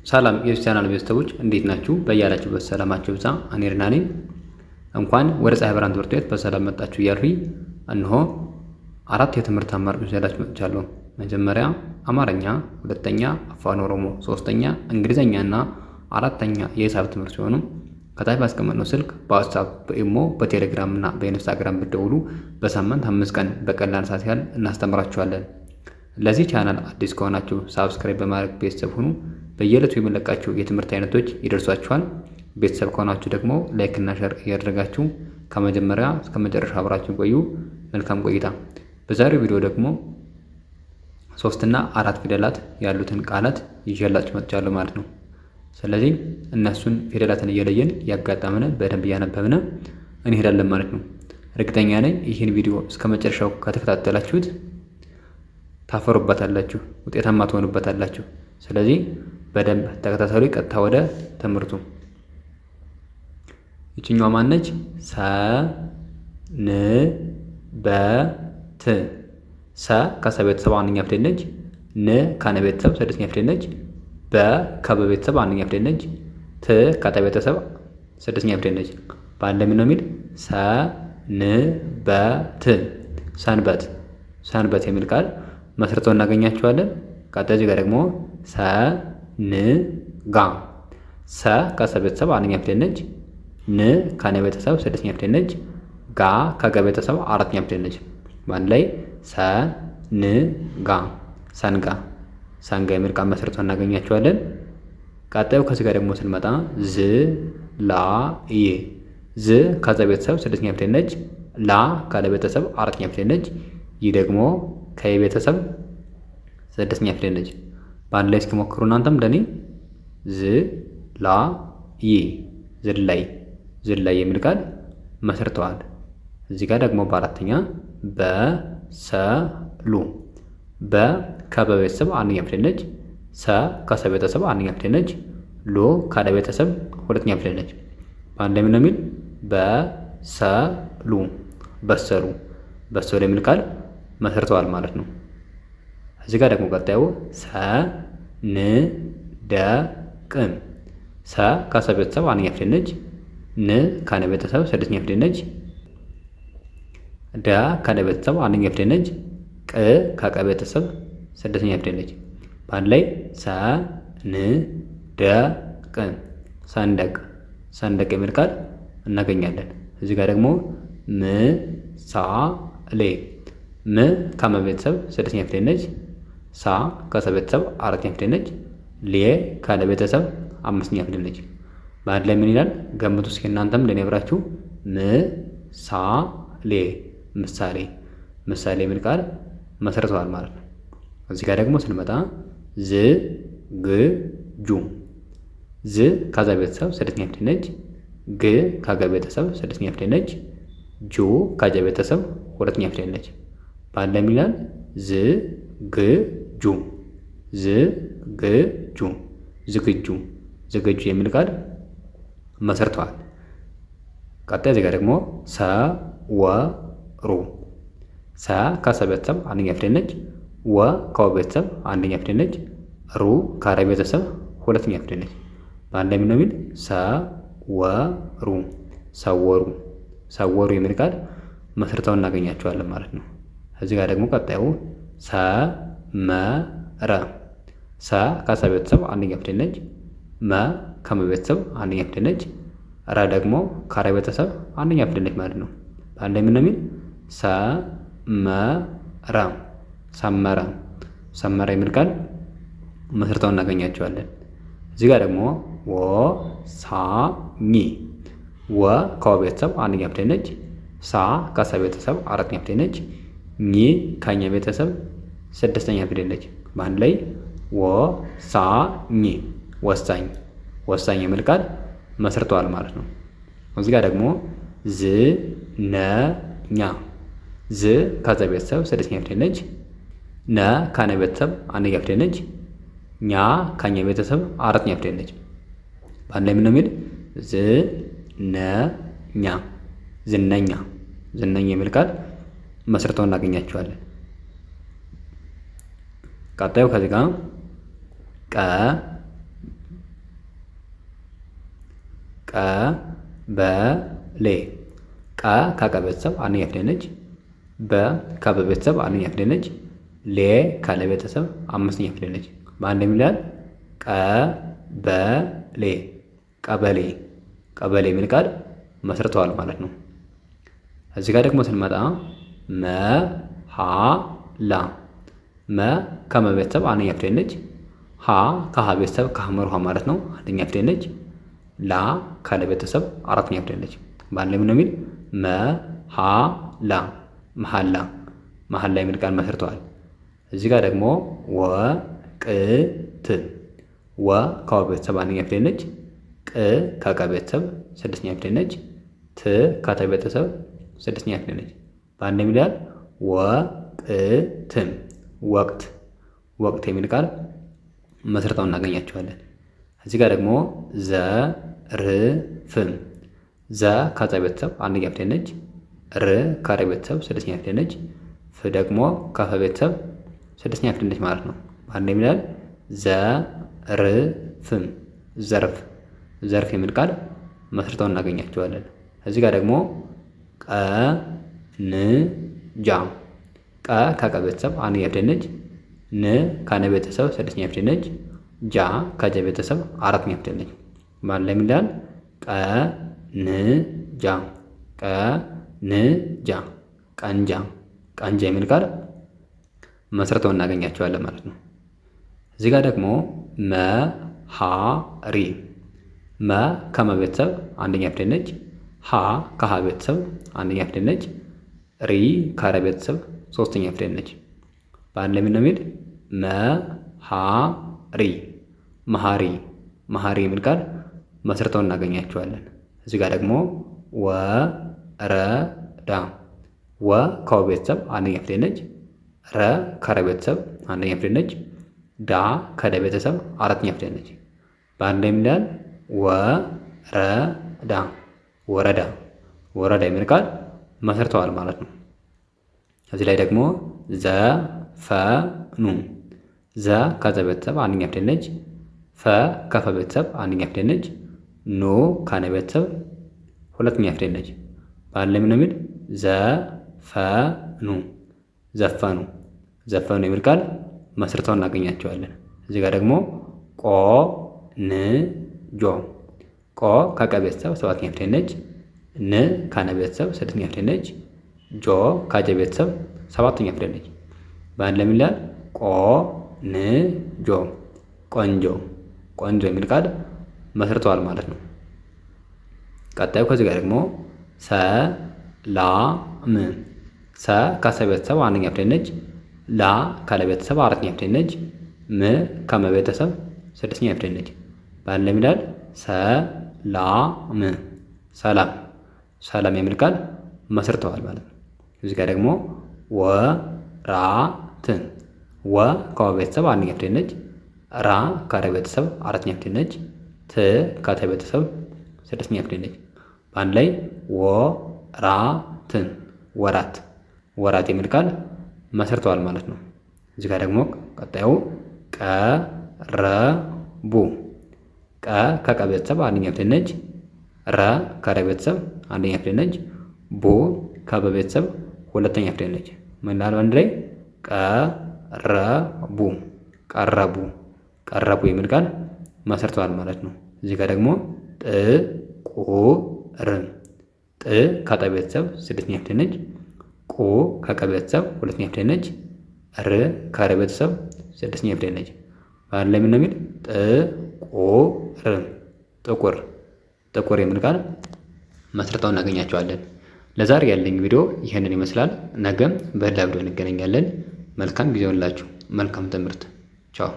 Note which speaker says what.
Speaker 1: ሰላም የዚህ ቻናል ቤተሰቦች እንዴት ናችሁ? በያላችሁበት ሰላማችሁ ብዛ። እኔ ርና ነኝ። እንኳን ወደ ፀሐይ ብርሃን ትምህርት ቤት በሰላም መጣችሁ እያልኩኝ እነሆ አራት የትምህርት አማራጮች ይዤላችሁ መጥቻለሁ። መጀመሪያ አማርኛ፣ ሁለተኛ አፋን ኦሮሞ፣ ሶስተኛ እንግሊዘኛ እና አራተኛ የሂሳብ ትምህርት ሲሆኑ ከታች ባስቀመጥነው ስልክ በዋትስአፕ፣ በኢሞ፣ በቴሌግራም እና በኢንስታግራም ብትደውሉ በሳምንት 5 ቀን በቀላል ሰዓት ያህል እናስተምራችኋለን። ለዚህ ቻናል አዲስ ከሆናችሁ ሳብስክራይብ በማድረግ ቤተሰብ ሁኑ። በየዕለቱ የምንለቃችሁ የትምህርት አይነቶች ይደርሷችኋል። ቤተሰብ ከሆናችሁ ደግሞ ላይክ እና ሼር እያደረጋችሁ ከመጀመሪያ እስከ መጨረሻ አብራችሁ ቆዩ። መልካም ቆይታ። በዛሬው ቪዲዮ ደግሞ 3 እና 4 ፊደላት ያሉትን ቃላት ይዤላችሁ መጥቻለሁ ማለት ነው። ስለዚህ እነሱን ፊደላትን እየለየን ያጋጠመን በደንብ እያነበብን እንሄዳለን ማለት ነው። እርግጠኛ ነኝ ይህን ቪዲዮ እስከ መጨረሻው ከተከታተላችሁት ታፈሩበታላችሁ፣ ውጤታማ ትሆኑበታላችሁ። ስለዚህ በደንብ ተከታተሉ። ቀጥታ ወደ ትምህርቱ። ይችኛዋ ማነች? ሰ ን በ ት። ሰ ከሰ ቤተሰብ አንደኛ ፊደል ነች። ን ከነ ቤተሰብ ስድስተኛ ፊደል ነች። በ ከበ ቤተሰብ አንደኛ ፊደል ነች። ት ከጠ ቤተሰብ ስድስተኛ ፊደል ነች። በአንድ ምን ነው የሚል? ሰ ን በ ት፣ ሰንበት። ሰንበት የሚል ቃል መስርተው እናገኛቸዋለን። ቀጣይ እዚህ ጋር ደግሞ ሰ ን ጋ። ሰ ከሰ ቤተሰብ አንደኛ ፊደል ነች። ን ከነ ቤተሰብ ስድስተኛ ፊደል ነች። ጋ ከገ ቤተሰብ አራተኛ ፊደል ነች። በአንድ ላይ ሰ ን ጋ፣ ሰንጋ። ሰንጋ የሚል ቃል መስርተው እናገኛቸዋለን። ቀጣዩ ከዚህ ጋር ደግሞ ስንመጣ ዝ ላ ይ። ዝ ከዘ ቤተሰብ ስድስተኛ ፊደል ነች። ላ ከለ ቤተሰብ አራተኛ ፊደል ነች። ይህ ደግሞ ከየ ቤተሰብ ስድስተኛ ፊደል ነች። በአንድ ላይ እስኪሞክሩ እናንተም እንደኔ ዝ ላ ይ፣ ዝላይ። ዝላይ የሚል ቃል መስርተዋል። እዚህ ጋር ደግሞ በአራተኛ በሰሉ። በ ከበ ቤተሰብ አንደኛ ፊደል ነች። ሰ ከሰ ቤተሰብ አንደኛ ፊደል ነች። ሎ ከለ ቤተሰብ ሁለተኛ ፊደል ነች። በአንድ ላይ ምን ነው የሚል? በሰሉ፣ በሰሉ። በሰሉ የሚል ቃል መስርተዋል ማለት ነው። እዚህ ጋር ደግሞ ቀጣዩ ሰ ን ደ ቅ። ሰ ከሰ ቤተሰብ አንደኛ ፊደል ነች። ን ከነ ቤተሰብ ስድስተኛ ፊደል ነች። ደ ከነ ቤተሰብ አንደኛ ፊደል ነች። ቅ ከቀ ቤተሰብ ስድስተኛ ፊደል ነች። በአንድ ላይ ሰ ን ደ ቅ፣ ሰንደቅ። ሰንደቅ የሚል ቃል እናገኛለን። እዚህ ጋር ደግሞ ም ሳ ሌ። ም ከመ ቤተሰብ ስድስተኛ ፊደል ነች። ሳ ከሰ ቤተሰብ አራተኛ ፊደል ነች። ሌ ከለ ቤተሰብ አምስተኛ ፊደል ነች። በአንድ ላይ ምን ይላል? ገምቱ እስኪ እናንተም እንደኔ ብራችሁ። ም ሳ ሌ፣ ምሳሌ። ምሳሌ የሚል ቃል መስርተዋል ማለት ነው። እዚህ ጋር ደግሞ ስንመጣ ዝ ግ ጁ። ዝ ከዛ ቤተሰብ ስድስተኛ ፊደል ነች። ግ ከገ ቤተሰብ ስድስተኛ ፊደል ነች። ጁ ከጀ ቤተሰብ ሁለተኛ ፊደል ነች። በአንድ ላይ ምን ይላል? ዝ ግ ጁ፣ ዝ ግ ጁ፣ ዝግጁ። ዝግጁ የሚል ቃል መስርተዋል። ቀጣይ እዚህ ጋር ደግሞ ሰ ወ ሩ። ሰ ከሰ ቤተሰብ አንደኛ ፊደል ነች። ወ ከወ ቤተሰብ አንደኛ ፊደል ነች። ሩ ከረ ቤተሰብ ሁለተኛ ፊደል ነች። በአንድ ላይ ምን ነው የሚል? ሰ ወ ሩ፣ ሰወሩ። ሰወሩ የሚል ቃል መስርተው እናገኛቸዋለን ማለት ነው። እዚህ ጋር ደግሞ ቀጣዩ ሰ መ ረ። ሰ ከሰ ቤተሰብ አንደኛ ፊደል ነች። መ ከመ ቤተሰብ አንደኛ ፊደል ነች። ረ ደግሞ ከረ ቤተሰብ አንደኛ ፊደል ነች ማለት ነው። በአንድ ላይ ምን ነው የሚል? ሰ መ ረ፣ ሰመረ። ሰመረ የሚል ቃል መስርተው እናገኛቸዋለን። እዚህ ጋር ደግሞ ወ ሳ ኝ። ወ ከወ ቤተሰብ አንደኛ ፊደል ነች። ሳ ከሰ ቤተሰብ አራተኛ ፊደል ነች። ኝ ከኛ ቤተሰብ ስድስተኛ ፊደል ነች። በአንድ ላይ ወ ሳ ኝ፣ ወሳኝ። ወሳኝ የሚል ቃል መስርተዋል ማለት ነው። እዚህ ጋር ደግሞ ዝ ነ ኛ። ዝ ከዘ ቤተሰብ ስድስተኛ ፊደል ነች። ነ ከነ ቤተሰብ አንደኛ ፊደል ነች። ኛ ከኛ ቤተሰብ አራተኛ ፊደል ነች። በአንድ ላይ ምን ነው የሚል? ዝ ነ ኛ፣ ዝነኛ። ዝነኛ የሚል ቃል መስርተው እናገኛቸዋለን። ቀጣዩ ከዚህ ጋር ቀ ቀበሌ። ቀ ከቀ ቤተሰብ አንደኛ ፊደል ነች። በ ከበ ቤተሰብ አንደኛ ፊደል ነች። ሌ ካለ ቤተሰብ አምስተኛ ፊደል ነች። በአንድ የሚላል ቀበሌ ቀበሌ ቀበሌ የሚል ቃል መስርተዋል ማለት ነው። እዚህ ጋር ደግሞ ስንመጣ መሃላ። መ ከመ ቤተሰብ አንደኛ ፊደል ነች። ሀ ከሀ ቤተሰብ ከሀመር ማለት ነው አንደኛ ፊደል ነች። ላ ካለ ቤተሰብ አራተኛ ፊደል ነች። በአንድ ላይ ምን ነው የሚል መሃላ መሃላ መሃላ የሚል ቃል መስርተዋል። እዚህ ጋር ደግሞ ወቅት። ወ ከወ ቤተሰብ አንደኛ ፊደል ነች። ቅ ከቀ ቤተሰብ ስድስተኛ ፊደል ነች። ት ከተ ቤተሰብ ስድስተኛ ፊደል ነች። በአንድ የሚላል ወቅት ወቅት ወቅት የሚል ቃል መስርተው እናገኛቸዋለን። እዚህ ጋር ደግሞ ዘርፍ። ዘ ከዘ ቤተሰብ አንደኛ ፊደል ነች። ር ከረ ቤተሰብ ስድስተኛ ፊደል ነች። ፍ ደግሞ ከፈ ቤተሰብ ስድስተኛ ፊደል ነች ማለት ነው። በአንድ የሚላል ዘርፍ ዘርፍ ዘርፍ የሚል ቃል መስርተው እናገኛቸዋለን። እዚህ ጋር ደግሞ ቀንጃ። ቀ ከቀ ቤተሰብ አንደኛ ፊደል ነች። ን ከነ ቤተሰብ ስድስተኛ ፊደል ነች። ጃ ከጀ ቤተሰብ አራተኛ ፊደል ነች። በአንድ ላይ የሚላል ቀንጃ ቀንጃ ቀንጃ ቀንጃ የሚል ቃል መስርተው እናገኛቸዋለን ማለት ነው። እዚህ ጋር ደግሞ መሃሪ። መ ከመ ቤተሰብ አንደኛ ፊደል ነች። ሀ ከሀ ቤተሰብ አንደኛ ፊደል ነች። ሪ ከረ ቤተሰብ ሶስተኛ ፊደል ነች። በአንድ ላይ ምን ነው የሚል መሃሪ መሃሪ መሃሪ የሚል ቃል መስርተው እናገኛቸዋለን። እዚህ ጋር ደግሞ ወረዳ። ወ ከወ ቤተሰብ አንደኛ ፊደል ነች። ረ ከረ ቤተሰብ አንደኛ ፊደል ነች። ዳ ከደ ቤተሰብ አራተኛ ፊደል ነች። በአንድ ላይ የሚላል ወረዳ ወረዳ ወረዳ የሚል ቃል መስርተዋል ማለት ነው። እዚህ ላይ ደግሞ ዘፈኑ። ዘ ከዘ ቤተሰብ አንደኛ ፊደል ነች። ፈ ከፈ ቤተሰብ አንደኛ ፊደል ነች። ኑ ከነ ቤተሰብ ሁለተኛ ፊደል ነች። በአንድ ላይ ምን የሚል ዘፈኑ ዘፈኑ ዘፈኑ የሚል ቃል መስርተው እናገኛቸዋለን። እዚህ ጋር ደግሞ ቆንጆ። ቆ ከቀ ቤተሰብ ሰባተኛ ፊደል ነች። ን ከነ ቤተሰብ ስድስተኛ ፊደል ነች። ጆ ከጀ ቤተሰብ ሰባተኛ ፊደል ነች። በአንድ ላይ የሚላል ቆንጆ ቆንጆ ቆንጆ የሚል ቃል መስርተዋል ማለት ነው። ቀጣዩ ከዚህ ጋር ደግሞ ሰላም። ሰ ከሰ ቤተሰብ አንደኛ ፊደል ነች። ላ ካለ ቤተሰብ አራተኛ ፊደል ነች። ም ከመ ቤተሰብ ስድስተኛ ፊደል ነች። በአንድ ላይ የሚላል ሰላም ሰላም ሰላም የሚል ቃል መስርተዋል ማለት ነው። እዚህ ጋር ደግሞ ወራት። ወ ከወ ቤተሰብ አንደኛ ፊደል ነች። ራ ከረ ቤተሰብ አራተኛ ፊደል ነች። ት ከተ ቤተሰብ ስድስተኛ ፊደል ነች። በአንድ ላይ ወራት ወራት ወራት የሚል ቃል መስርተዋል ማለት ነው። እዚህ ጋር ደግሞ ቀጣዩ ቀረቡ። ቀ ከቀ ቤተሰብ አንደኛ ፊደል ነች። ረ ከረ ቤተሰብ አንደኛ ፊደል ነች። ቡ ከበ ቤተሰብ ሁለተኛ ፊደል ነች። ምን ይላል በአንድ ላይ ቀረቡ ቀረቡ ቀረቡ የሚል ቃል መስርተዋል ማለት ነው። እዚህ ጋር ደግሞ ጥቁር። ጥ ከጠ ቤተሰብ ስድስተኛ ፊደል ነች። ቁ ከቀ ቤተሰብ ሁለተኛ ፊደል ነች። ር ከረ ቤተሰብ ስድስተኛ ፊደል ነች። በአንድ ላይ ምን ነው የሚል ጥቁር ጥቁር ጥቁር የሚል ቃል መስርተው እናገኛቸዋለን። ለዛሬ ያለኝ ቪዲዮ ይህንን ይመስላል። ነገም በሌላ ቪዲዮ እንገናኛለን። መልካም ጊዜ ይሁንላችሁ። መልካም ትምህርት። ቻው